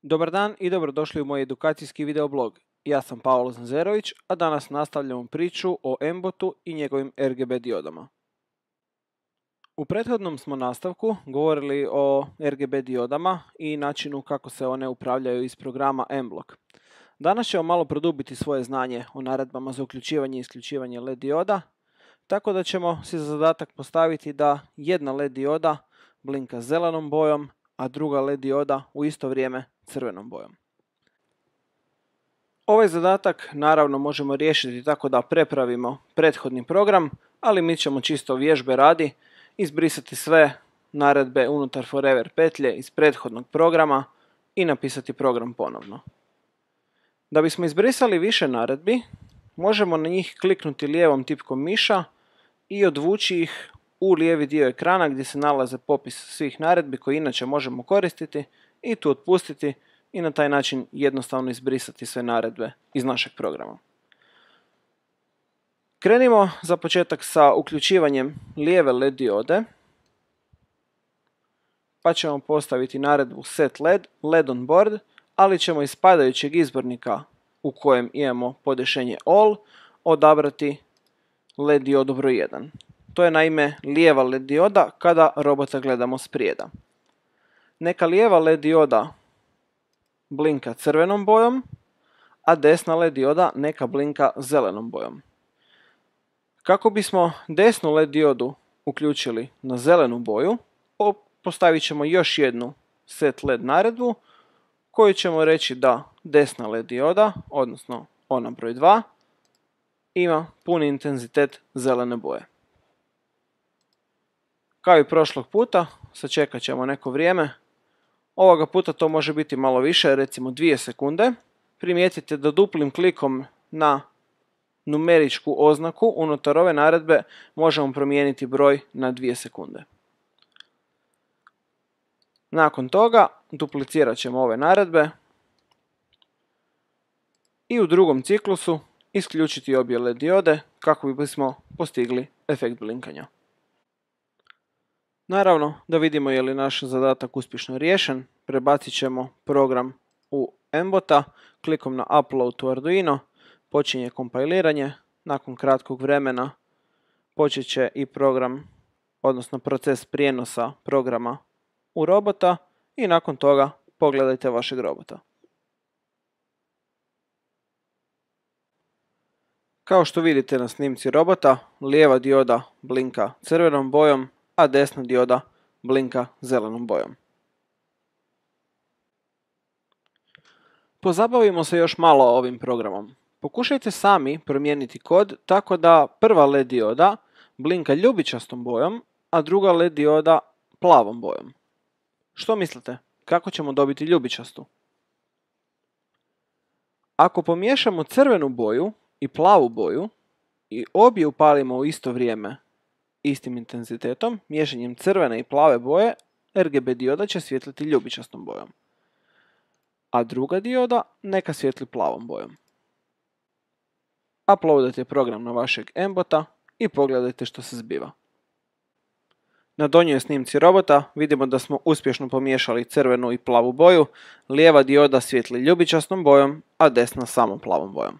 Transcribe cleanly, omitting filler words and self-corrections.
Dobar dan i dobrodošli u moj edukacijski videoblog. Ja sam Pavao Zanzerović, a danas nastavljamo priču o M-botu i njegovim RGB diodama. U prethodnom smo nastavku govorili o RGB diodama i načinu kako se one upravljaju iz programa M-block. Danas ćemo malo produbiti svoje znanje o naredbama za uključivanje i isključivanje LED dioda, tako da ćemo si za zadatak postaviti da jedna LED dioda blinka zelenom bojom, a druga LED dioda u isto vrijeme crvenom bojom. Ovaj zadatak naravno možemo riješiti tako da prepravimo prethodni program, ali mi ćemo čisto vježbe radi izbrisati sve naredbe unutar forever petlje iz prethodnog programa i napisati program ponovno. Da bismo izbrisali više naredbi, možemo na njih kliknuti lijevom tipkom miša i odvući ih u lijevi dio ekrana gdje se nalaze popis svih naredbi koje inače možemo koristiti i tu otpustiti i na taj način jednostavno izbrisati sve naredbe iz našeg programa. Krenimo za početak sa uključivanjem lijeve LED diode, pa ćemo postaviti naredbu set LED, LED on board, ali ćemo iz padajućeg izbornika u kojem imamo podešenje all odabrati LED diodu broj 1. To je naime lijeva LED dioda kada robota gledamo sprijeda. Neka lijeva LED dioda blinka crvenom bojom, a desna LED dioda neka blinka zelenom bojom. Kako bismo desnu LED diodu uključili na zelenu boju, postavit ćemo još jednu set LED naredbu koju ćemo reći da desna LED dioda, odnosno ona broj 2, ima puni intenzitet zelene boje. Kao i prošlog puta, sačekat ćemo neko vrijeme. Ovoga puta to može biti malo više, recimo 2 sekunde. Primijetite da duplim klikom na numeričku oznaku unutar ove naredbe možemo promijeniti broj na 2 sekunde. Nakon toga duplicirat ćemo ove naredbe i u drugom ciklusu isključiti obje LED diode kako bismo postigli efekt blinkanja. Naravno, da vidimo je li naš zadatak uspješno riješen, prebacit ćemo program u M-bota, klikom na Upload to Arduino, počinje kompiliranje, nakon kratkog vremena počet će i program, odnosno proces prijenosa programa u robota i nakon toga pogledajte vašeg robota. Kao što vidite na snimci robota, lijeva dioda blinka crvenom bojom, a desna dioda blinka zelenom bojom. Pozabavimo se još malo ovim programom. Pokušajte sami promijeniti kod tako da prva LED dioda blinka ljubičastom bojom, a druga LED dioda plavom bojom. Što mislite? Kako ćemo dobiti ljubičastu? Ako pomiješamo crvenu boju i plavu boju i obje upalimo u isto vrijeme istim intenzitetom, miješanjem crvene i plave boje, RGB dioda će svjetliti ljubičastom bojom, a druga dioda neka svjetli plavom bojom. Uploadajte program na vašeg M-bota i pogledajte što se zbiva. Na donjoj snimci robota vidimo da smo uspješno pomiješali crvenu i plavu boju, lijeva dioda svjetli ljubičastom bojom, a desna samo plavom bojom.